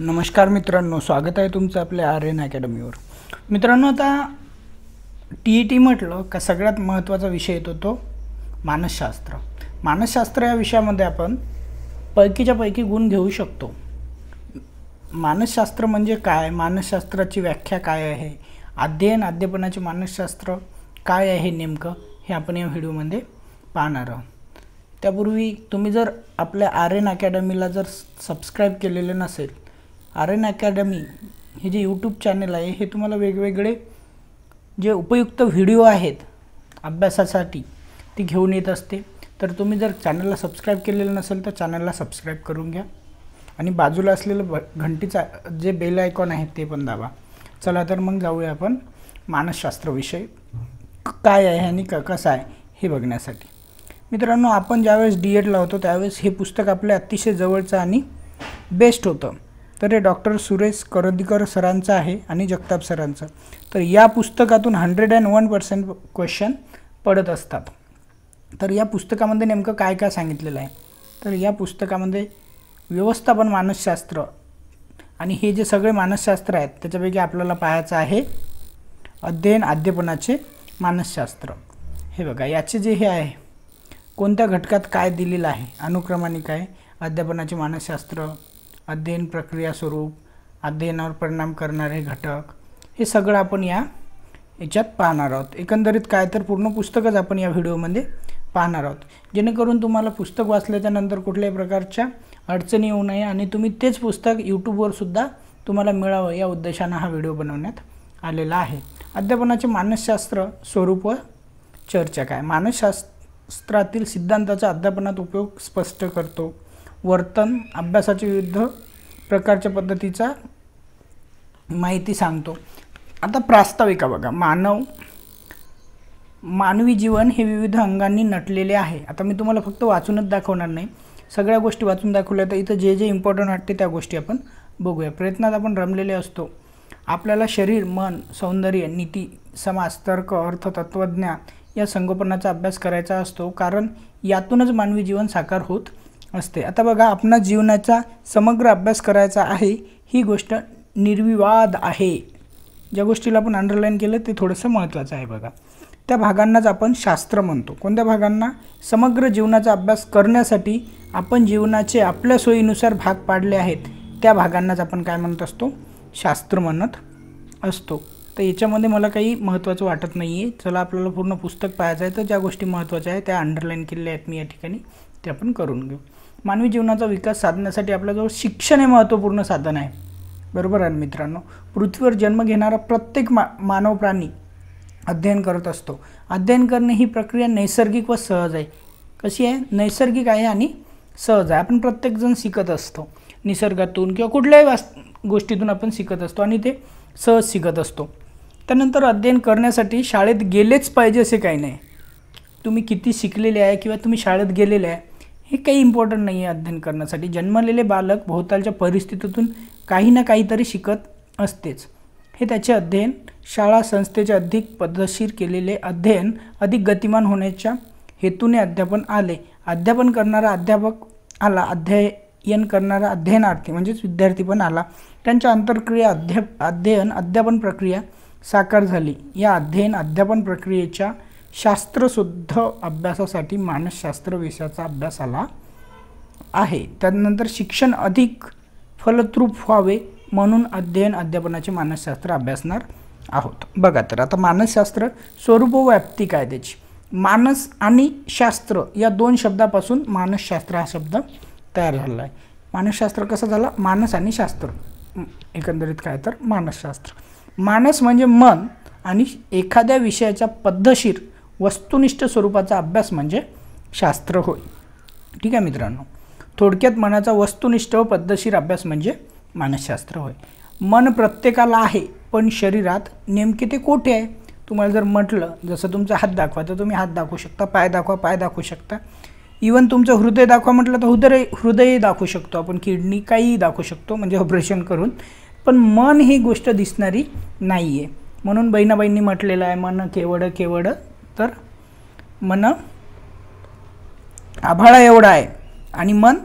नमस्कार मित्रांनो, स्वागत आहे तुमचं आपल्या आर्यन अकॅडमीवर। मित्रांनो, आता टी म्हटलं का सगळ्यात महत्त्वाचा विषय येतो तो मानसशास्त्र। मानसशास्त्र या विषयामध्ये आपण पैकीच्या पैकी गुण घेऊ शकतो। मानसशास्त्र म्हणजे काय, मानसशास्त्राची व्याख्या काय आहे, अध्ययनाचे मानसशास्त्र काय आहे नेमकं, हे आपण या व्हिडिओमध्ये पाहणार आहोत। त्यापूर्वी तुम्ही जर आपल्या आर्यन अकॅडमीला जर सबस्क्राइब केलेले नसेल, आर्यन अकॅडमी हे जे यूट्यूब चॅनल आहे हे तुम्हाला वेगवेगळे जे उपयुक्त व्हिडिओ आहेत अभ्यासासाठी ती घेऊन येत असते। तर तुम्ही जर चॅनलला सबस्क्राइब केलेलं नसेल तर चॅनलला सबस्क्राइब करून घ्या आणि बाजूला असलेलं घंटीचा जे बेल आयकॉन आहे ते पण दाबा। चला तर मग जाऊया आपण मानसशास्त्र विषय काय आहे आणि कसं आहे हे बघण्यासाठी। मित्रांनो, आपण ज्यावेळेस डी.एड लावतो त्यावेळेस हे पुस्तक आपल्या अतिशय जवळचं आणि बेस्ट होतं। तर हे डॉक्टर सुरेश करदीकर सरांचं आहे आणि जगताप सरांचं। तर या पुस्तकातून 101% क्वेश्चन पडत असतात। तर या पुस्तकामध्ये नेमकं काय काय सांगितलेलं आहे, तर या पुस्तकामध्ये व्यवस्थापन मानसशास्त्र आणि हे जे सगळे मानसशास्त्र आहेत त्याच्यापैकी आपल्याला पाहायचं आहे अध्ययनाचे मानसशास्त्र। हे बघा, याचे जे हे आहे कोणत्या घटकात काय दिलेलं आहे, अनुक्रमानिक आहे, अध्यापनाचे मानसशास्त्र, अध्ययन प्रक्रिया स्वरूप, अध्ययनावर परिणाम करणारे घटक, हे सगळं आपण याच्यात पाहणार आहोत। एकंदरीत काय तर पूर्ण पुस्तकच आपण या व्हिडिओमध्ये पाहणार आहोत, जेणेकरून तुम्हाला पुस्तक वाचल्याच्या नंतर कुठल्याही प्रकारच्या अडचणी येऊ नये आणि तुम्ही तेच पुस्तक यूट्यूबवर सुद्धा तुम्हाला मिळावं या उद्देशाने हा व्हिडिओ बनवण्यात आलेला आहे। अध्यापनाचे मानसशास्त्र स्वरूप व चर्चा काय, मानसशास्त्रातील सिद्धांताचा अध्यापनात उपयोग स्पष्ट करतो। वर्तन अभ्यासाच्या विविध प्रकारच्या पद्धतीचा माहिती सांगतो। आता प्रास्ताविका बघा, मानवी जीवन हे विविध अंगांनी नटलेले आहे। आता मी तुम्हाला फक्त वाचूनच दाखवणार नाही, सगळ्या गोष्टी वाचून दाखवल्या तर इथं जे जे इम्पॉर्टंट वाटते त्या गोष्टी आपण बघूया। प्रयत्नात आपण रमलेले असतो। आपल्याला शरीर, मन, सौंदर्य, नीती, समाज, तर्क, अर्थ, तत्वज्ञान या संगोपनाचा अभ्यास करायचा असतो, कारण यातूनच मानवी जीवन साकार होत असते। आता बघा, आपणा जीवनाचा समग्र अभ्यास करायचा आहे, ही गोष्ट निर्विवाद आहे। ज्या गोष्टीला आपण अंडरलाईन केलं ते थोडंसं महत्त्वाचं आहे बघा। त्या भागांनाच आपण शास्त्र म्हणतो। कोणत्या भागांना? समग्र जीवनाचा अभ्यास करण्यासाठी आपण जीवनाचे आपल्या सोयीनुसार भाग पाडले आहेत त्या भागांनाच आपण काय म्हणत असतो? शास्त्र म्हणत असतो। तर याच्यामध्ये मला काही महत्त्वाचं वाटत नाही आहे। चला, आपल्याला पूर्ण पुस्तक पाहायचं आहे, तर ज्या गोष्टी महत्त्वाच्या आहेत त्या अंडरलाईन केलेल्या आहेत मी या ठिकाणी, ते आपण करून घेऊ। मानवी जीवनाचा विकास साधण्यासाठी आपल्याजवळ शिक्षण हे महत्त्वपूर्ण साधन आहे, बरोबर आहे मित्रांनो। पृथ्वीवर जन्म घेणारा प्रत्येक मानव प्राणी अध्ययन करत असतो। अध्ययन करणे ही प्रक्रिया नैसर्गिक व सहज आहे। कशी आहे? नैसर्गिक आहे आणि सहज आहे। आपण प्रत्येकजण शिकत असतो, निसर्गातून किंवा कुठल्याही गोष्टीतून आपण शिकत असतो आणि ते सहज शिकत असतो। त्यानंतर अध्ययन करण्यासाठी शाळेत गेलेच पाहिजे असे काही नाही। तुम्ही किती शिकलेले आहे किंवा तुम्ही शाळेत गेलेले आहे हे काही इम्पॉर्टंट नाही आहे अध्ययन करण्यासाठी। जन्मलेले बालक भोवतालच्या परिस्थितीतून काही ना काहीतरी शिकत असतेच। हे त्याचे अध्ययन शाळा संस्थेचे अधिक पद्धतशीर केलेले अध्ययन अधिक गतिमान होण्याच्या हेतूने अध्यापन आले। अध्यापन करणारा अध्यापक आला, अध्ययन करणारा अध्ययनार्थी म्हणजेच विद्यार्थी पण आला। त्यांच्या अंतरक्रिया अध्यापन प्रक्रिया साकार झाली। या अध्यापन प्रक्रियेच्या शास्त्रशुद्ध अभ्यासासाठी मानसशास्त्र विषयाचा अभ्यास आला आहे। त्यानंतर शिक्षण अधिक फलद्रूप व्हावे म्हणून अध्यापनाचे मानसशास्त्र अभ्यासणार आहोत। बघा, तर आता मानसशास्त्र स्वरूप व व्याप्ती काय त्याची। मानस आणि शास्त्र या दोन शब्दापासून मानसशास्त्र हा शब्द तयार झाला आहे। मानसशास्त्र कसं झालं? मानस आणि शास्त्र, एकंदरीत काय तर मानसशास्त्र। मानस म्हणजे मन आणि एखाद्या विषयाच्या पद्धतशीर वस्तुनिष्ठ स्वरूपाचा अभ्यास म्हणजे शास्त्र होय। ठीक आहे मित्रांनो, थोडक्यात मनाचा वस्तुनिष्ठ व पद्धतशीर अभ्यास म्हणजे मानसशास्त्र होय। मन प्रत्येकाला आहे, पण शरीरात नेमके ते कोठे आहे? तुम्हाला जर म्हटलं, जसं तुमचा हात दाखवा तर तुम्ही हात दाखवू शकता, पाय दाखवा पाय दाखवू शकता, इवन तुमचं हृदय दाखवा म्हटलं तर हृदय दाखवू शकतो आपण, किडनी काहीही दाखवू शकतो म्हणजे ऑपरेशन करून। पण मन ही गोष्ट दिसणारी नाही आहे। म्हणून बहिणाबाईंनी म्हटलेलं आहे, मन केवढं केवढं तर मन आभाळा एवढा आहे आणि मन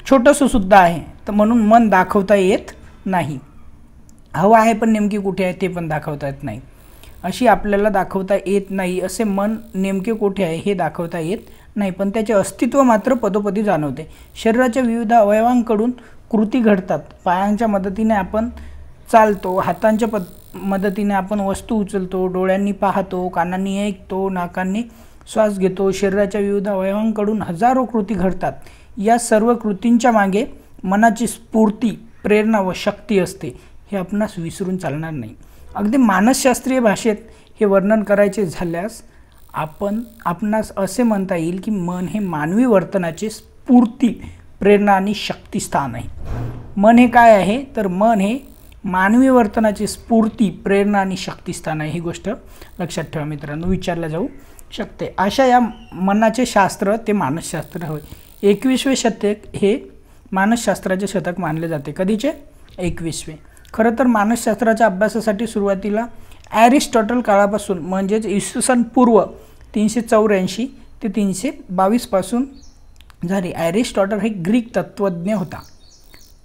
छोटंसं सुद्धा आहे। तर म्हणून मन दाखवता येत नाही. हवं आहे पण नेमकी कुठे आहे ते पण दाखवता येत नाही. अशी आपल्याला दाखवता येत नाही असे मन नेमके कुठे आहे हे दाखवता येत नाही, पण त्याचे अस्तित्व मात्र पदोपदी जाणवते. शरीराच्या विविध अवयवांकडून कृती घडतात. पायांच्या मदतीने आपण चालतो, हातांच्या मदतीने आपण वस्तू उचलतो, डोळ्यांनी पाहतो, कानांनी ऐकतो, नाकांनी श्वास घेतो. शरीराच्या विविध अवयवांकडून हजारो कृती घडतात. या सर्व कृतींच्या मागे मनाची स्फूर्ती, प्रेरणा व शक्ती असते, हे आपणास विसरून चालणार नाही. अगदी मानसशास्त्रीय भाषेत हे वर्णन करायचे झाल्यास आपणास असे म्हणता येईल की मन हे मानवी वर्तनाचे स्फूर्ती, प्रेरणा आणि शक्तिस्थान आहे. मन हे काय आहे तर मन हे मानवी वर्तनाची स्फूर्ती, प्रेरणा आणि शक्तिस्थान आहे. ही गोष्ट लक्षात ठेवा मित्रांनो, विचारल्या जाऊ शकते. अशा या मनाचे शास्त्र ते मानसशास्त्र होय. 21वे शतक हे मानसशास्त्राचे शतक मानले जाते. कधीचे? 21वे. खरं तर मानसशास्त्राच्या अभ्यासासाठी सुरुवातीला ॲरिस्टॉटल काळापासून म्हणजेच इसवी सन पूर्व 384 ते 322 पासून झाली. ॲरिस्टॉटल हे ग्रीक तत्त्वज्ञ होता.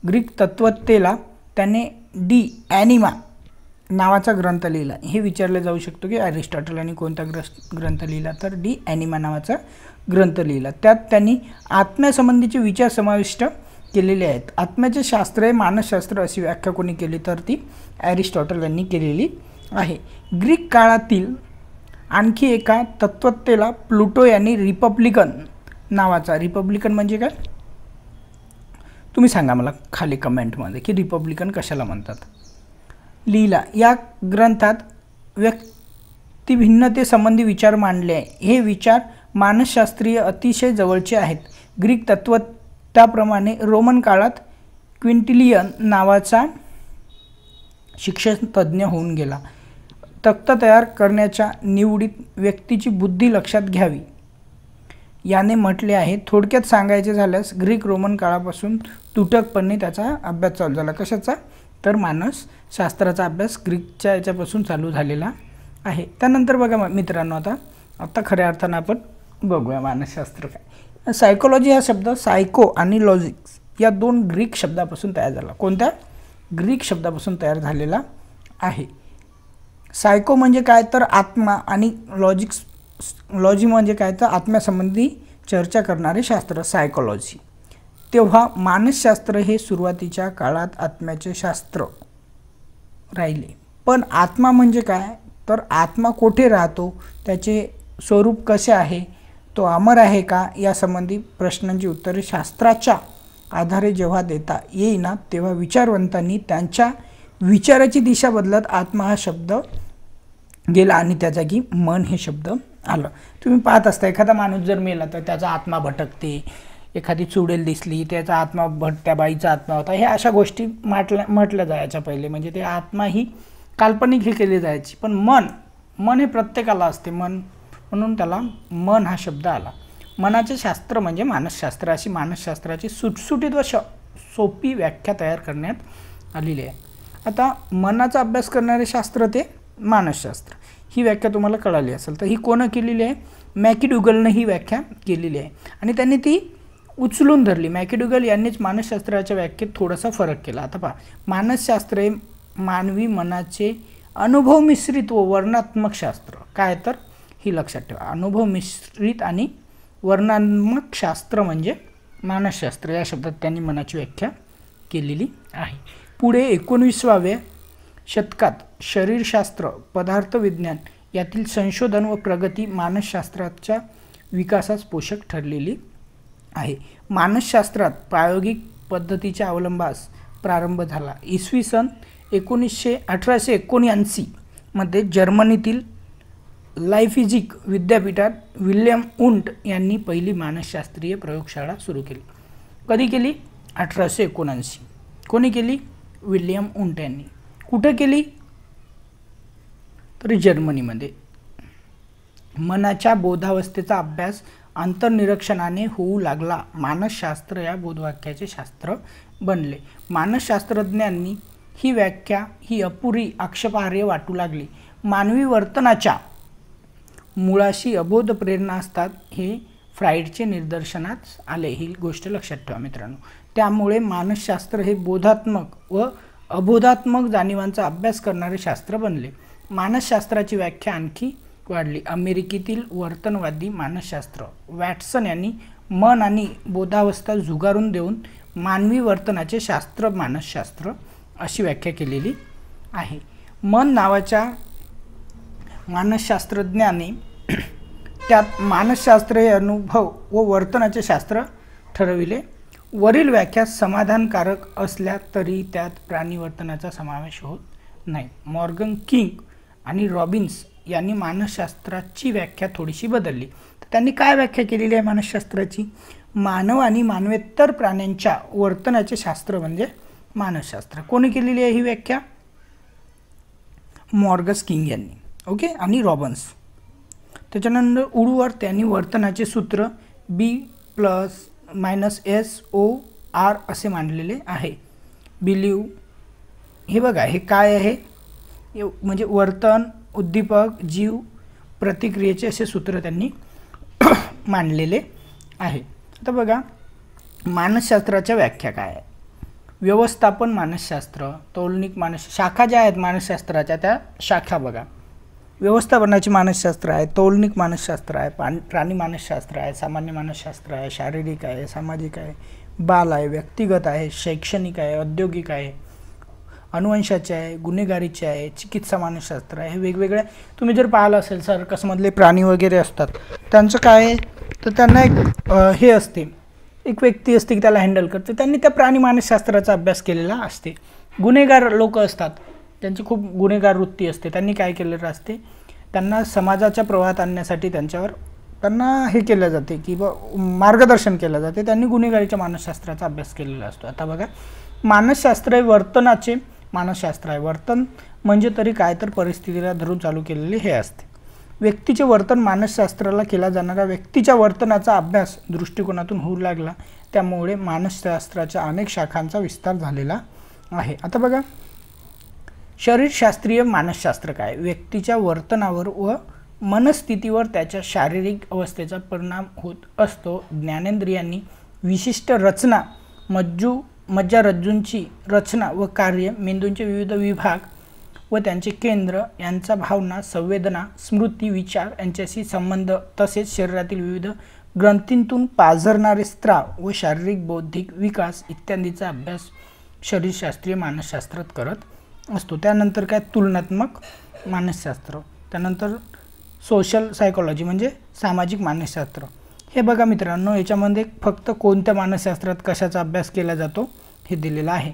ग्रीक तत्त्ववेत्तेला त्याने डी ॲनिमा नावाचा ग्रंथ लिहिला. हे विचारले जाऊ शकतो की ॲरिस्टॉटल यांनी कोणता ग्रंथ लिहिला, तर डी ॲनिमा नावाचा ग्रंथ लिहिला. त्यात त्यांनी आत्म्यासंबंधीचे विचार समाविष्ट केलेले आहेत. आत्म्याचे शास्त्र हे मानसशास्त्र अशी व्याख्या कोणी केली तर ती ॲरिस्टॉटल यांनी केलेली आहे. ग्रीक काळातील आणखी एका तत्त्ववेत्तेला प्लुटो यांनी रिपब्लिकन नावाचा, रिपब्लिकन म्हणजे काय तुम्ही सांगा मला खाली कमेंटमध्ये की रिपब्लिकन कशाला म्हणतात, लिहिला. या ग्रंथात व्यक्तिभिन्नतेसंबंधी विचार मांडले आहे. हे विचार मानसशास्त्रीय अतिशय जवळचे आहेत. ग्रीक तत्त्वज्ञाप्रमाणे रोमन काळात क्विंटिलियन नावाचा शिक्षणतज्ज्ञ होऊन गेला. तक्ता तयार करण्याच्या निवडीत व्यक्तीची बुद्धी लक्षात घ्यावी याने म्हटले आहे. थोडक्यात सांगायचे झाल्यास ग्रीक रोमन काळापासून तुटकपणे त्याचा अभ्यास चालू झाला. कशाचा तर मानसशास्त्राचा अभ्यास ग्रीकच्या याच्यापासून चालू झालेला आहे. त्यानंतर बघा मित्रांनो, आता खऱ्या अर्थानं आपण बघूया मानसशास्त्र काय. सायकोलॉजी हा शब्द सायको आणि लॉजिक्स या दोन ग्रीक शब्दापासून तयार झाला. कोणत्या? ग्रीक शब्दापासून तयार झालेला आहे. सायको म्हणजे काय तर आत्मा आणि लॉजी म्हणजे काय तर आत्म्यासंबंधी चर्चा करणारे शास्त्र सायकोलॉजी. तेव्हा मानसशास्त्र हे सुरुवातीच्या काळात आत्म्याचे शास्त्र राहिले. पण आत्मा म्हणजे काय तर आत्मा कुठे राहतो, त्याचे स्वरूप कसे आहे, तो अमर आहे का, यासंबंधी प्रश्नांची उत्तरे शास्त्राच्या आधारे जेव्हा देता येईना तेव्हा विचारवंतांनी त्यांच्या विचाराची दिशा बदलत आत्मा हा शब्द गेला आणि त्या जागी मन हे शब्द आलं. तुम्ही पाहत असता एखादा माणूस जर मेला तर त्याचा आत्मा भटकते, एखादी चुडेल दिसली त्याचा आत्मा त्या बाईचा आत्मा होता, हे अशा गोष्टी म्हटल्या जायच्या पहिले. म्हणजे ते आत्मा ही काल्पनिक हे केली जायची. पण मन हे प्रत्येकाला असते, मन म्हणून त्याला मन हा शब्द आला. मनाचे शास्त्र म्हणजे मानसशास्त्र, अशी मानसशास्त्राची सुटसुटीत व सोपी व्याख्या तयार करण्यात आलेली आहे. आता मनाचा अभ्यास करणारे शास्त्र ते मानसशास्त्र, ही व्याख्या तुम्हाला कळाली असेल. तर ही कोण केलेली आहे? मॅकडुगलने ही व्याख्या केलेली आहे आणि त्यांनी ती उचलून धरली. मॅकडुगल यांनीच मानसशास्त्राच्या व्याख्येत थोडासा फरक केला. आता पहा, मानसशास्त्र हे मानवी मनाचे अनुभव मिश्रित व वर्णनात्मक शास्त्र. काय तर ही लक्षात ठेवा, अनुभव मिश्रित आणि वर्णनात्मक शास्त्र म्हणजे मानसशास्त्र, या शब्दात त्यांनी मनाची व्याख्या केलेली आहे. पुढे 19व्या शतकात शरीरशास्त्र, पदार्थविज्ञान यातील संशोधन व प्रगती मानसशास्त्राच्या विकासास पोषक ठरलेली आहे. मानसशास्त्रात प्रायोगिक पद्धतीच्या अवलंबास प्रारंभ झाला. इसवी सन 1879 मध्ये जर्मनीतील लायप्झिग विद्यापीठात विल्यम वुंट यांनी पहिली मानसशास्त्रीय प्रयोगशाळा सुरू केली. कधी केली? 1879. कोणी केली? विल्यम वुंट यांनी. कुठे केली? तर जर्मनीमध्ये. मनाच्या बोधावस्थेचा अभ्यास अंतर्निरीक्षणाने होऊ लागला. मानसशास्त्र या बोधवाक्याचे शास्त्र बनले. मानसशास्त्रज्ञांनी ही व्याख्या ही अपुरी, आक्षेपार्ह वाटू लागली. मानवी वर्तनाच्या मुळाशी अबोध प्रेरणा असतात हे फ्राईडचे निदर्शनास आले. ही गोष्ट लक्षात ठेवा मित्रांनो. त्यामुळे मानसशास्त्र हे बोधात्मक व अबोधात्मक जाणीवांचा अभ्यास करणारे शास्त्र बनले. मानसशास्त्राची व्याख्या आणखी वाढली. अमेरिकेतील वर्तनवादी मानसशास्त्र वॅटसन यांनी मन आणि बोधावस्था झुगारून देऊन मानवी वर्तनाचे शास्त्र मानसशास्त्र अशी व्याख्या केलेली आहे. मन नावाच्या मानसशास्त्रज्ञाने त्यात मानसशास्त्र हे अनुभव व वर्तनाचे शास्त्र ठरविले. वरील व्याख्या समाधानकारक असल्या तरी त्यात प्राणी वर्तनाचा समावेश होत नाही. मॉर्गन किंग आणि रॉबिन्स यांनी मानसशास्त्राची व्याख्या थोडीशी बदलली. तर त्यांनी काय व्याख्या केलेली आहे मानसशास्त्राची? मानव आणि मानवेतर प्राण्यांच्या वर्तनाचे शास्त्र म्हणजे मानसशास्त्र. कोणी केलेली आहे ही व्याख्या? मॉर्गन किंग यांनी. ओके. आणि रॉबिन्स. त्याच्यानंतर उडवर्थ यांनी वर्तनाचे सूत्र B+-SOR असे मांडलेले आहे. बिलीव, हे बघा हे काय आहे? म्हणजे वर्तन, उद्दीपक, जीव, प्रतिक्रियेचे असे सूत्र त्यांनी मांडलेले आहे. आता बघा मानसशास्त्राच्या व्याख्या काय आहे? व्यवस्थापन मानसशास्त्र, तौलनिक शाखा ज्या आहेत मानसशास्त्राच्या त्या शाखा बघा. व्यवस्थापनाचे मानसशास्त्र आहे, तौलनिक मानसशास्त्र आहे, प्राणी मानसशास्त्र आहे, सामान्य मानसशास्त्र आहे, शारीरिक आहे, सामाजिक आहे, बाल आहे, व्यक्तिगत आहे, शैक्षणिक आहे, औद्योगिक आहे, अनुवंशाचे आहे, गुन्हेगारीचे आहे, चिकित्सा मानसशास्त्र आहे. हे वेगवेगळे तुम्ही जर पाहिलं असेल सर्कसमधले प्राणी वगैरे असतात त्यांचं काय आहे तर त्यांना एक हे असते, एक व्यक्ती असते की त्याला हँडल करते, त्यांनी त्या प्राणी मानसशास्त्राचा अभ्यास केलेला असते. गुन्हेगार लोक असतात त्यांची खूप गुन्हेगार वृत्ती असते, त्यांनी काय केलेलं असते, त्यांना समाजाच्या प्रवाहात आणण्यासाठी त्यांना हे केलं जाते की मार्गदर्शन केलं जाते, त्यांनी गुन्हेगारीच्या मानसशास्त्राचा अभ्यास केलेला असतो. आता बघा मानसशास्त्र हे वर्तनाचे मानसशास्त्र आहे. वर्तन म्हणजे तरी काय तर परिस्थितीला धरून चालू केलेले हे असते. व्यक्तीचे वर्तन मानसशास्त्राला केला जाणारा व्यक्तीच्या वर्तनाचा अभ्यास दृष्टिकोनातून होऊ लागला. त्यामुळे मानसशास्त्राच्या अनेक शाखांचा विस्तार झालेला आहे. आता बघा शरीरशास्त्रीय मानसशास्त्र काय? व्यक्तीच्या वर्तनावर व मनस्थितीवर त्याच्या शारीरिक अवस्थेचा परिणाम होत असतो. ज्ञानेंद्रियांनी विशिष्ट रचना, मज्जारज्जूंची रचना व कार्य, मेंदूंचे विविध विभाग व त्यांचे केंद्र यांचा भावना, संवेदना, स्मृती, विचार यांच्याशी संबंध, तसेच शरीरातील विविध ग्रंथींतून पाझरणारे स्त्राव व शारीरिक बौद्धिक विकास इत्यादीचा अभ्यास शरीरशास्त्रीय मानसशास्त्रात करत असतो. त्यानंतर काय तुलनात्मक मानसशास्त्र, त्यानंतर सोशल सायकोलॉजी म्हणजे सामाजिक मानसशास्त्र. हे बघा मित्रांनो याच्यामध्ये फक्त कोणत्या मानसशास्त्रात कशाचा अभ्यास केला जातो हे दिलेलं आहे.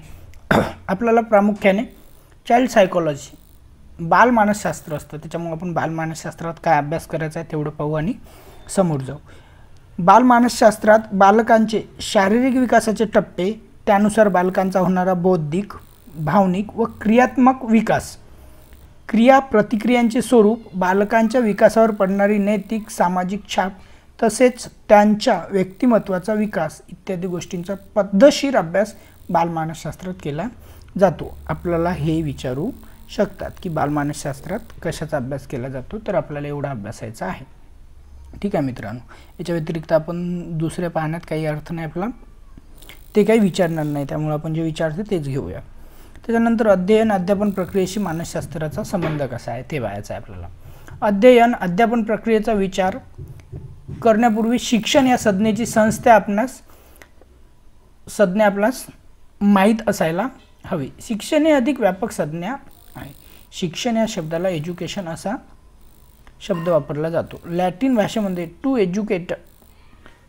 आपल्याला प्रामुख्याने चाइल्ड सायकोलॉजी बाल मानसशास्त्र असतं, त्याच्यामुळे आपण बाल मानसशास्त्रात काय अभ्यास करायचा आहे तेवढं पाहू आणि समोर जाऊ. बाल मानसशास्त्रात बालकांचे शारीरिक विकासाचे टप्पे, त्यानुसार बालकांचा होणारा बौद्धिक, भावनिक व क्रियात्मक विकास, क्रिया प्रतिक्रियांचे स्वरूप, बालकांच्या विकासावर पडणारी नैतिक सामाजिक छाप, तसेच त्यांच्या व्यक्तिमत्वाचा विकास इत्यादी गोष्टींचा पद्धतशीर अभ्यास बालमानसशास्त्रात केला जातो. आपल्याला हे विचारू शकतात की बालमानसशास्त्रात कशाचा अभ्यास केला जातो, तर आपल्याला एवढा अभ्यासायचा आहे. ठीक आहे मित्रांनो. याच्या व्यतिरिक्त आपण दुसऱ्या पाहण्यात काही अर्थ नाही आपला, ते काही विचारणार नाही, त्यामुळे आपण जे विचारतो तेच घेऊया. त्याच्यानंतर अध्ययन अध्यापन प्रक्रियेशी मानसशास्त्राचा संबंध कसा आहे ते पाहायचं आहे आपल्याला. अध्ययन अध्यापन प्रक्रियेचा विचार करण्यापूर्वी शिक्षण या संज्ञेची संज्ञा आपणास माहीत असायला हवी. शिक्षण ही अधिक व्यापक संज्ञा आहे. शिक्षण या शब्दाला एज्युकेशन असा शब्द वापरला जातो. लॅटिन भाषेमध्ये टू एज्युकेट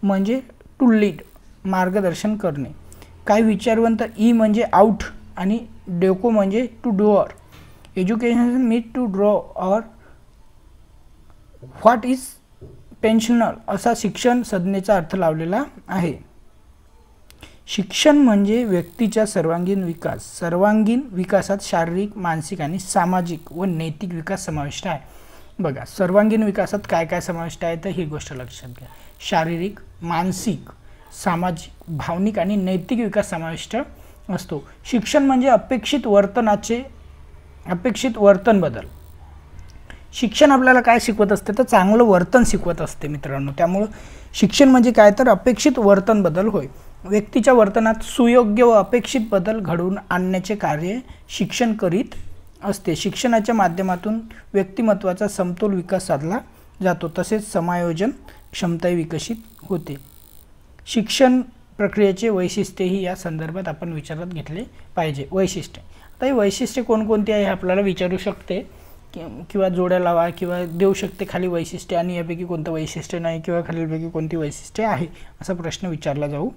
म्हणजे टू लीड, मार्गदर्शन करणे. काही विचारवंत ई म्हणजे आउट आणि डेको म्हणजे to draw. Education mean to draw or what is पेन्शनल असा शिक्षण संज्ञेचा अर्थ लावलेला आहे. शिक्षण म्हणजे व्यक्तीच्या सर्वांगीण विकास. सर्वांगीण विकासात शारीरिक, मानसिक आणि सामाजिक व नैतिक विकास समाविष्ट आहे. बघा सर्वांगीण विकासात काय काय समाविष्ट आहे तर ही गोष्ट लक्षात घ्या. शारीरिक, मानसिक, सामाजिक, भावनिक आणि नैतिक विकास समाविष्ट असतो. शिक्षण म्हणजे अपेक्षित वर्तन बदल. शिक्षण आपल्याला काय शिकवत असते तर चांगलं वर्तन शिकवत असते मित्रांनो. त्यामुळे शिक्षण म्हणजे काय तर अपेक्षित वर्तन बदल होय. व्यक्तीच्या वर्तनात सुयोग्य व अपेक्षित बदल घडवून आणण्याचे कार्य शिक्षण करीत असते. शिक्षणाच्या माध्यमातून व्यक्तिमत्वाचा समतोल विकास साधला जातो, तसेच समायोजन क्षमताही विकसित होते. शिक्षण प्रक्रियेचे वैशिष्ट्यही या संदर्भात आपण विचारात घेतले पाहिजे. वैशिष्ट्य, आता ही वैशिष्ट्ये कोणकोणती आहे हे आपल्याला विचारू शकते किंवा जोड्या लावा किंवा देऊ शकते खाली वैशिष्ट्ये आणि यापैकी कोणतं वैशिष्ट्य नाही किंवा खालीलपैकी कोणती वैशिष्ट्ये आहे असा प्रश्न विचारला जाऊ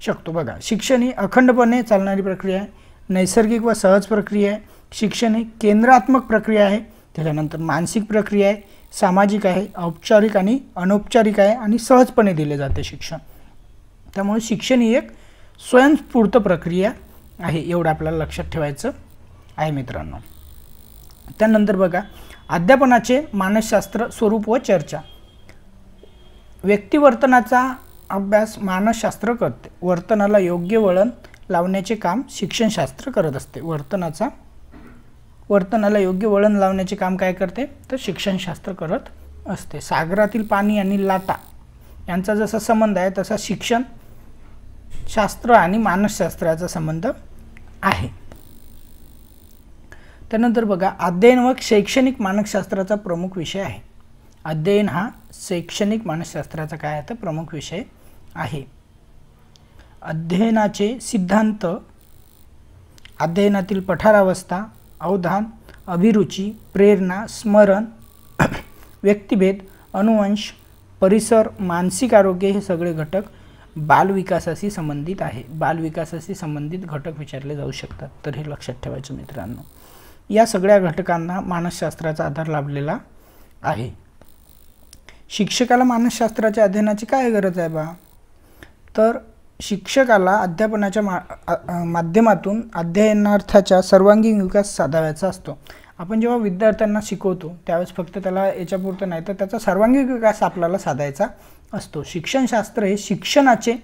शकतो. बघा, शिक्षण ही अखंडपणे चालणारी प्रक्रिया आहे, नैसर्गिक व सहज प्रक्रिया आहे. शिक्षण ही केंद्रात्मक प्रक्रिया आहे. त्याच्यानंतर मानसिक प्रक्रिया आहे, सामाजिक आहे, औपचारिक आणि अनौपचारिक आहे आणि सहजपणे दिले जाते शिक्षण. त्यामुळे शिक्षण ही एक स्वयंस्फूर्त प्रक्रिया आहे, एवढं आपल्याला लक्षात ठेवायचं आहे मित्रांनो. त्यानंतर बघा, अध्यापनाचे मानसशास्त्र स्वरूप व चर्चा. व्यक्तिवर्तनाचा अभ्यास मानसशास्त्र करते. वर्तनाला योग्य वळण लावण्याचे काम शिक्षणशास्त्र करत असते. वर्तनाला योग्य वळण लावण्याचे काम काय करते तर शिक्षणशास्त्र करत असते. सागरातील पाणी आणि लाटा यांचा जसा संबंध आहे तसा शिक्षण शास्त्र आणि मानसशास्त्राचा संबंध आहे. त्यानंतर बघा, अध्ययन व शैक्षणिक मानसशास्त्राचा प्रमुख विषय आहे. अध्ययन हा शैक्षणिक मानसशास्त्राचा काय आहे तर प्रमुख विषय आहे. अध्ययनाचे सिद्धांत, अध्ययनातील पठारावस्था, अवधान, अभिरुची, प्रेरणा, स्मरण, व्यक्तिभेद, अनुवंश, परिसर, मानसिक आरोग्य हे सगळे घटक बालविकासाशी संबंधित आहे. बालविकासाशी संबंधित घटक विचारले जाऊ शकतात, तर हे लक्षात ठेवायचं मित्रांनो. या सगळ्या घटकांना मानसशास्त्राचा आधार लाभलेला आहे. शिक्षकाला मानसशास्त्राच्या अध्ययनाची काय गरज आहे बा तर शिक्षकाला अध्यापनाच्या माध्यमातून अध्ययनार्थाचा सर्वांगीण विकास साधायचा असतो. आपण जेव्हा विद्यार्थ्यांना शिकवतो त्यावेळेस फक्त त्याला याच्यापुरतं नाही तर त्याचा सर्वांगीण विकास आपल्याला साधायचा असतो. शिक्षणशास्त्र हे शिक्षणाचे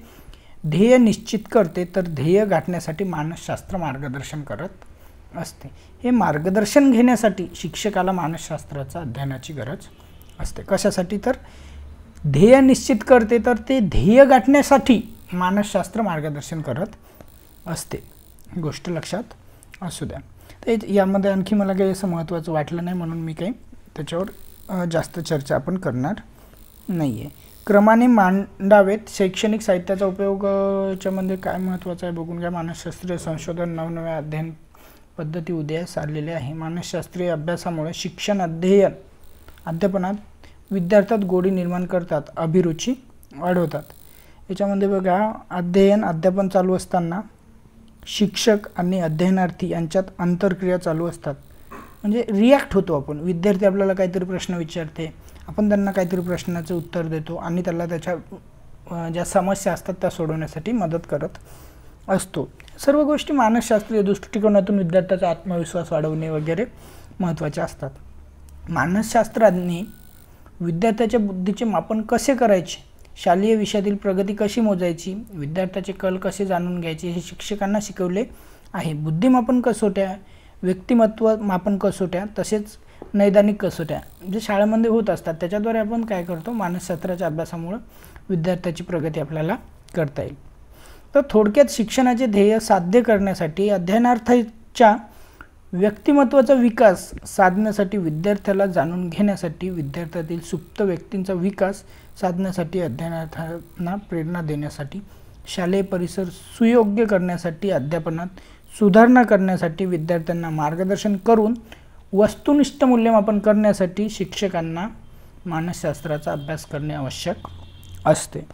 ध्येय निश्चित करते, तर ध्येय गाठण्यासाठी मानसशास्त्र मार्गदर्शन करत असते. हे मार्गदर्शन घेण्यासाठी शिक्षकाला मानसशास्त्राचा अध्ययनाची गरज असते. कशासाठी तर ध्येय निश्चित करते, तर ते ध्येय गाठण्यासाठी मानसशास्त्र मार्गदर्शन करत असते. गोष्ट लक्षात असू द्या. तर यामध्ये आणखी मला काही असं महत्त्वाचं वाटलं नाही म्हणून मी काही त्याच्यावर जास्त चर्चा आपण करणार नाही आहे. क्रमाने मांडावेत. शैक्षणिक साहित्याचा उपयोगाच्यामध्ये काय महत्त्वाचं आहे बघून घ्या. मानसशास्त्रीय संशोधन, नवनव्या अध्ययन पद्धती उदयास आलेल्या आहे. मानसशास्त्रीय अभ्यासामुळे शिक्षण अध्यापनात विद्यार्थ्यात गोडी निर्माण करतात, अभिरुची वाढवतात. याच्यामध्ये बघा, अध्यापन चालू असताना शिक्षक आणि अध्ययनार्थी यांच्यात आंतरक्रिया चालू असतात. म्हणजे रिॲक्ट होतो आपण. विद्यार्थी आपल्याला काहीतरी प्रश्न विचारते, आपण त्यांना काहीतरी प्रश्नाचं उत्तर देतो आणि त्याला त्याच्या ज्या समस्या असतात त्या सोडवण्यासाठी मदत करत असतो. सर्व गोष्टी मानसशास्त्रीय दृष्टिकोनातून विद्यार्थ्याचा आत्मविश्वास वाढवणे वगैरे महत्त्वाचे असतात. मानसशास्त्रांनी विद्यार्थ्याच्या बुद्धीचे मापन कसे करायचे, शालेय विषयातील प्रगती कशी मोजायची, विद्यार्थ्याचे कल कसे जाणून घ्यायचे हे शिक्षकांना शिकवले आहे. बुद्धिमापन कसोट्या, व्यक्तिमत्व मापन कसोट्या, तसेच नैदानिक कसोट्या जे शाळेमध्ये होत असतात त्याच्याद्वारे आपण काय करतो, मानसशास्त्राच्या अभ्यासामुळे विद्यार्थ्याची प्रगती आपल्याला करता येईल. तर थोडक्यात शिक्षणाचे ध्येय साध्य करण्यासाठी अध्ययनार्थाच्या व्यक्तिमत्वाचा विकास साधण्यासाठी, विद्यार्थ्याला जाणून घेण्यासाठी, विद्यार्थ्यातील सुप्त व्यक्तींचा विकास साधण्यासाठी, अध्ययनार्थांना प्रेरणा देण्यासाठी, शालेय परिसर सुयोग्य करण्यासाठी, अध्यापनात सुधारणा करण्यासाठी, विद्यार्थ्यांना मार्गदर्शन करून वस्तुनिष्ठ मूल्यमापन करण्यासाठी शिक्षकांना मानसशास्त्राचा अभ्यास करणे आवश्यक असते.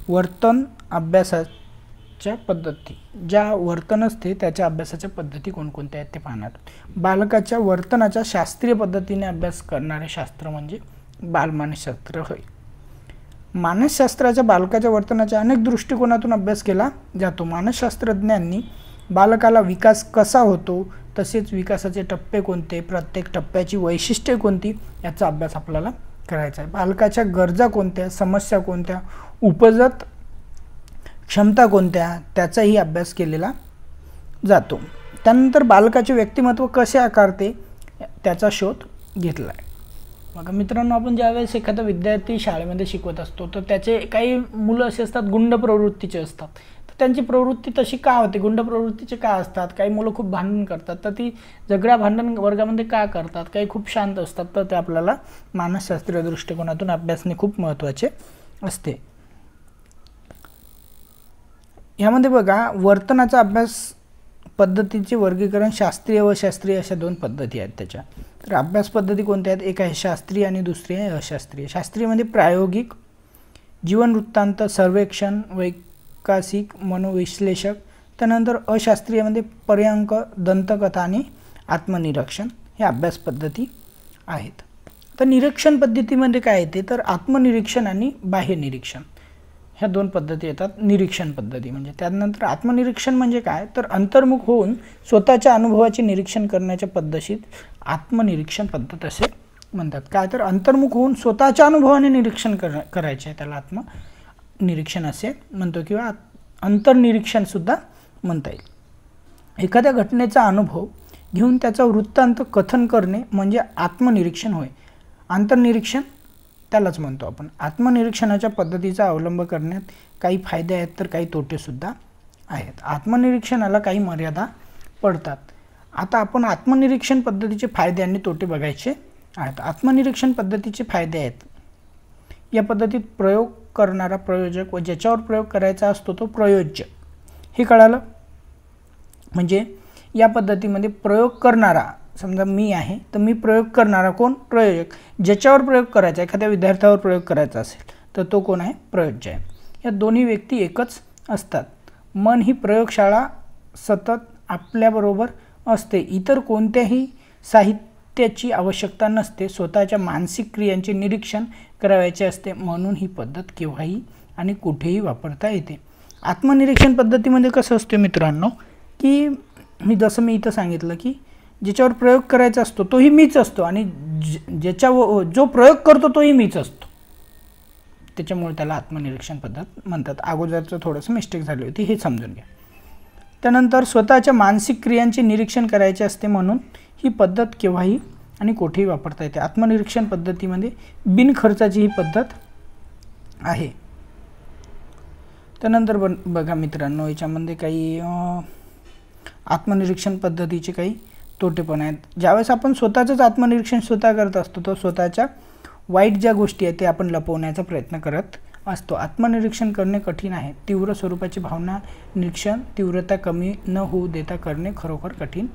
वर्तन अभ्यासाच्या पद्धती, ज्या वर्तन असते त्याच्या अभ्यासाच्या पद्धती कोणकोणत्या आहेत ते पाहणार. बालकाच्या वर्तनाच्या शास्त्रीय पद्धतीने अभ्यास करणारे शास्त्र म्हणजे बालमानसशास्त्र होय. मानसशास्त्राच्या बालकाच्या वर्तनाच्या अनेक दृष्टिकोनातून अभ्यास केला जातो. मानसशास्त्रज्ञांनी बालकाला विकास कसा होतो, तसेच विकासाचे टप्पे कोणते, प्रत्येक टप्प्याची वैशिष्ट्ये कोणती याचा अभ्यास आपल्याला करायचा आहे. बालकाच्या गरजा कोणत्या, समस्या कोणत्या, उपजत क्षमता कोणत्या त्याचाही अभ्यास केलेला जातो. त्यानंतर बालकाचे व्यक्तिमत्व कसे आकारते त्याचा शोध घेतला आहे. बघा मित्रांनो, आपण ज्यावेळेस एखादा विद्यार्थी शाळेमध्ये शिकवत असतो तर त्याचे काही मुलं असे असतात गुंड प्रवृत्तीचे असतात. तर त्यांची प्रवृत्ती तशी का होते, गुंड प्रवृत्तीचे का असतात? काही मुलं खूप भांडण करतात, तर ती झगडा भांडण वर्गामध्ये का करतात? काही खूप शांत असतात, तर ते आपल्याला मानसशास्त्रीय दृष्टिकोनातून अभ्यासणे खूप महत्त्वाचे असते. यामध्ये बघा, वर्तनाचा अभ्यास पद्धतीचे वर्गीकरण शास्त्रीय व शास्त्रीय अशा दोन पद्धती आहेत त्याच्या. तर अभ्यास पद्धती कोणत्या आहेत? एक आहे शास्त्रीय आणि दुसरी आहे अशास्त्रीय. शास्त्रीयमध्ये प्रायोगिक, जीवन वृत्तांत, सर्वेक्षण, वैकासिक, मनोविश्लेषक. त्यानंतर अशास्त्रीयमध्ये पर्यंक, दंतकथा आणि आत्मनिरीक्षण हे अभ्यास पद्धती आहेत. तर निरीक्षण पद्धतीमध्ये काय येते, तर आत्मनिरीक्षण आणि बाह्य निरीक्षण ह्या दोन पद्धती येतात निरीक्षण पद्धती म्हणजे. त्यानंतर आत्मनिरीक्षण म्हणजे काय, तर अंतर्मुख होऊन स्वतःच्या अनुभवाचे निरीक्षण करण्याच्या पद्धतीत आत्मनिरीक्षण पद्धत असे म्हणतात. काय, तर अंतर्मुख होऊन स्वतःच्या अनुभवाने निरीक्षण करायचे त्याला आत्मनिरीक्षण असे म्हणतो किंवा अंतर्निरीक्षणसुद्धा म्हणता येईल. एखाद्या घटनेचा अनुभव घेऊन त्याचा वृत्तांत कथन करणे म्हणजे आत्मनिरीक्षण होय. अंतर्निरीक्षण त्यालाच म्हणतो आपण. आत्मनिरीक्षणाच्या पद्धतीचा अवलंब करण्यात काही फायदे आहेत तर काही तोटेसुद्धा आहेत. आत्मनिरीक्षणाला काही मर्यादा पडतात. आता आपण आत्मनिरीक्षण पद्धतीचे फायदे आणि तोटे बघायचे आहेत. आत्मनिरीक्षण पद्धतीचे फायदे आहेत. या पद्धतीत प्रयोग करणारा प्रयोजक व ज्याच्यावर प्रयोग करायचा असतो तो प्रयोज्य, हे कळालं. म्हणजे या पद्धतीमध्ये प्रयोग करणारा, समजा मी आहे तर मी प्रयोग करणारा कोण, प्रयोजक. ज्याच्यावर प्रयोग करायचा, एखाद्या विद्यार्थ्यावर प्रयोग करायचा असेल तर तो कोण आहे, प्रयोज्य आहे. या दोन्ही व्यक्ती एकच असतात. मन ही प्रयोगशाळा सतत आपल्याबरोबर असते. इतर कोणत्याही साहित्याची आवश्यकता नसते. स्वतःच्या मानसिक क्रियांचे निरीक्षण करायचे असते, म्हणून ही पद्धत केव्हाही आणि कुठेही वापरता येते. आत्मनिरीक्षण पद्धतीमध्ये कसं असतं मित्रांनो, की जसं मी इथं सांगितलं की ज्याच्यावर प्रयोग करायचा असतो तोही मीच असतो आणि जो प्रयोग करतो तोही मीच असतो. त्याच्यामुळे त्याला आत्मनिरीक्षण पद्धत म्हणतात. अगोदरचं थोडंसं मिस्टेक झाली होती, हे समजून घ्या. त्यानंतर स्वतःच्या मानसिक क्रियांचे निरीक्षण करायचे असते, म्हणून ही पद्धत केव्हाही आणि कुठेही वापरता येते. आत्मनिरीक्षण पद्धतीमध्ये बिनखर्चाची ही पद्धत आहे. त्यानंतर बघा मित्रांनो, याच्यामध्ये काही आत्मनिरीक्षण पद्धतीचे काही तोटे पण आहेत. ज्यावेळेस आपण स्वतःचंच आत्मनिरीक्षण स्वतः करत असतो तर स्वतःच्या वाईट ज्या गोष्टी आहेत ते आपण लपवण्याचा प्रयत्न करत असतो. आत्मनिरीक्षण करणे कठीण आहे. तीव्र स्वरूपाची भावना निरीक्षण तीव्रता कमी न होऊ देता करणे खरोखर कठीण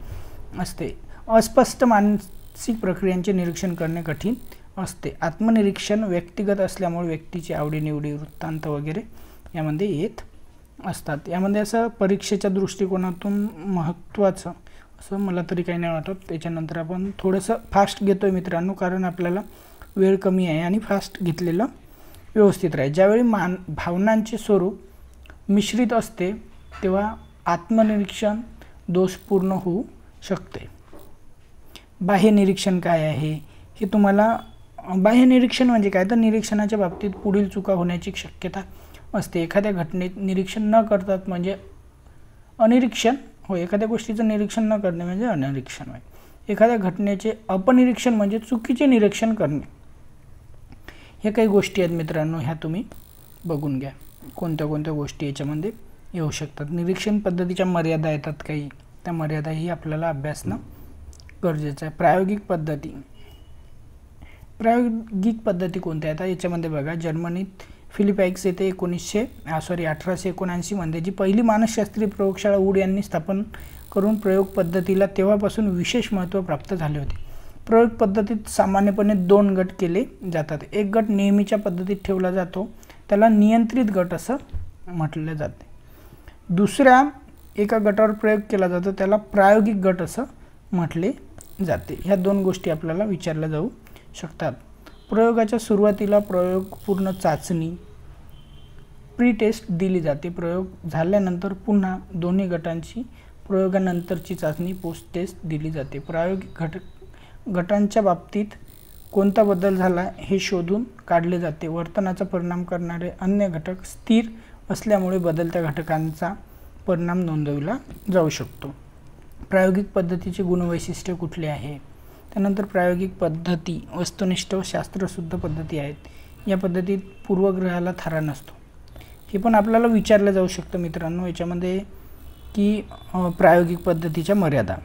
असते. अस्पष्ट मानसिक प्रक्रियांचे निरीक्षण करणे कठीण असते. आत्मनिरीक्षण व्यक्तिगत असल्यामुळे व्यक्तीची आवडीनिवडी, वृत्तांत वगैरे यामध्ये येत असतात. यामध्ये असं परीक्षेच्या दृष्टिकोनातून महत्त्वाचं असं मला तरी काही नाही वाटत. त्याच्यानंतर आपण थोडंसं फास्ट घेतो आहे मित्रांनो, कारण आपल्याला वेळ कमी आहे आणि फास्ट घेतलेलं व्यवस्थित राहील. ज्यावेळी भावनांचे स्वरूप मिश्रित असते तेव्हा आत्मनिरीक्षण दोषपूर्ण होऊ शकते. बाह्य निरीक्षण काय आहे हे तुम्हाला, बाह्य निरीक्षण म्हणजे काय, तर निरीक्षणाच्या बाबतीत पुढील चुका होण्याची शक्यता असते. एखाद्या घटनेत निरीक्षण न करतात म्हणजे अनिरीक्षण होय. एखाद्या गोष्टीचं निरीक्षण न करणे म्हणजे अनिरीक्षण होय. एखाद्या घटनेचे अपनिरीक्षण म्हणजे चुकीचे निरीक्षण करणे. हे काही गोष्टी आहेत मित्रांनो, ह्या तुम्ही बघून घ्या कोणत्या कोणत्या गोष्टी याच्यामध्ये येऊ शकतात. निरीक्षण पद्धतीच्या मर्यादा येतात काही, त्या मर्यादाही आपल्याला अभ्यासणं गरजेचं आहे. प्रायोगिक पद्धती कोणत्या आहेत याच्यामध्ये बघा, जर्मनीत फिलिपाईक्स येथे 1879 मध्ये जी पहिली मानसशास्त्रीय प्रयोगशाळा वूड यांनी स्थापन करून प्रयोग पद्धतीला तेव्हापासून विशेष महत्त्व प्राप्त झाले होते. प्रयोग पद्धतीत सामान्यपणे 2 गट केले जातात. एक गट नेहमीच्या पद्धतीत ठेवला जातो, त्याला नियंत्रित गट असं म्हटले जाते. दुसऱ्या एका गटावर प्रयोग केला जातो त्याला प्रायोगिक गट असं म्हटले जाते. ह्या 2 गोष्टी आपल्याला विचारल्या जाऊ शकतात. प्रयोगाच्या सुरुवातीला प्रयोगपूर्ण चाचणी प्री टेस्ट दिली जाते. प्रयोग झाल्यानंतर पुन्हा दोन्ही गटांची प्रयोगानंतरची चाचणी पोस्ट टेस्ट दिली जाते. प्रायोगिक गटांच्या बाबतीत कोणता बदल झाला हे शोधून काढले जाते. वर्तनाचा परिणाम करणारे अन्य घटक स्थिर असल्यामुळे बदलत्या घटकांचा परिणाम नोंदविला जाऊ शकतो. प्रायोगिक पद्धतीचे गुणवैशिष्ट्य कुठले आहे, त्यानंतर प्रायोगिक पद्धती वस्तुनिष्ठ व शास्त्रशुद्ध पद्धती आहेत। या पद्धतीत पूर्वग्रहाला थारा नसतो। हे पण आपल्याला विचारलं जाऊ शकतं मित्रांनो याच्यामध्ये की प्रायोगिक पद्धतीच्या मर्यादा।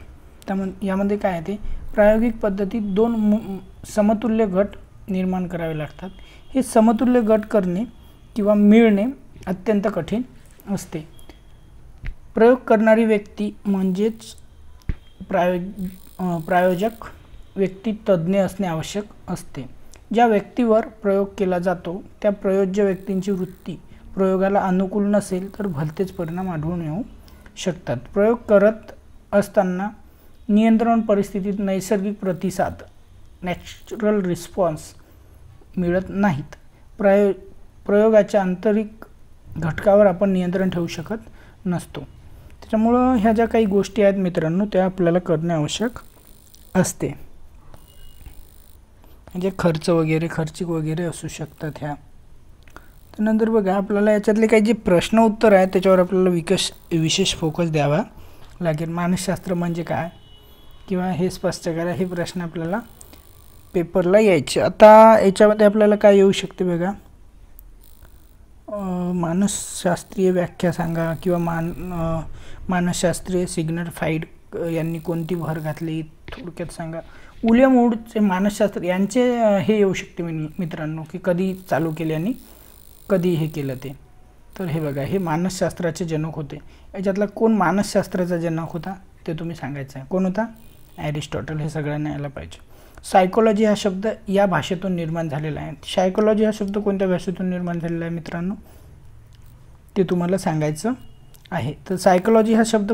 यामध्ये काय आहे ते प्रायोगिक पद्धतीत दोन समतुल्य गट निर्माण करावे लागतात। हे समतुल्य गट करणे किंवा मिळणे अत्यंत कठीण असते। प्रयोग करणारी व्यक्ती म्हणजेच प्रायोजक व्यक्ती तज्ञ असणे आवश्यक असते। ज्या व्यक्तीवर प्रयोग केला जातो त्या प्रयोज्य व्यक्तींची वृत्ती प्रयोगाला अनुकूल नसेल तर भलतेच परिणाम आढळून येऊ शकतात। प्रयोग करत असताना नियंत्रण परिस्थितीत नैसर्गिक प्रतिसाद नॅचरल रिस्पॉन्स मिळत नाहीत। प्रयोगाच्या आंतरिक घटकावर आपण नियंत्रण ठेवू शकत नसतो। त्याच्यामुळं ह्या ज्या काही गोष्टी आहेत मित्रांनो त्या आपल्याला करणे आवश्यक असते। म्हणजे खर्चिक वगैरे असू शकतात ह्या। त्यानंतर बघा आपल्याला याच्यातले काही जे प्रश्न उत्तर आहेत त्याच्यावर आपल्याला विशेष फोकस द्यावा लागेल। मानसशास्त्र म्हणजे काय किंवा हे स्पष्ट करा, हे प्रश्न आपल्याला पेपरला यायचे। आता याच्यामध्ये आपल्याला काय येऊ शकते बघा, मानसशास्त्रीय व्याख्या सांगा किंवा मानसशास्त्रीय सिग्मंड फ्राइड यांनी कोणती भर घातली थोडक्यात सांगा। विल्यम वूडचे मानसशास्त्र यांचे हे येऊ शकते मित्रांनो की कधी चालू केले आणि कधी हे केलं ते। तर हे बघा हे मानसशास्त्राचे जनक होते। याच्यातला कोण मानसशास्त्राचा जनक होता ते तुम्ही सांगायचं आहे। कोण होता? ॲरिस्टॉटल। हे सगळ्यांना यायला पाहिजे। सायकोलॉजी हा शब्द या भाषेतून निर्माण झालेला आहे। सायकोलॉजी हा शब्द कोणत्या भाषेतून निर्माण झालेला आहे मित्रांनो ते तुम्हाला सांगायचं आहे। तर सायकोलॉजी हा शब्द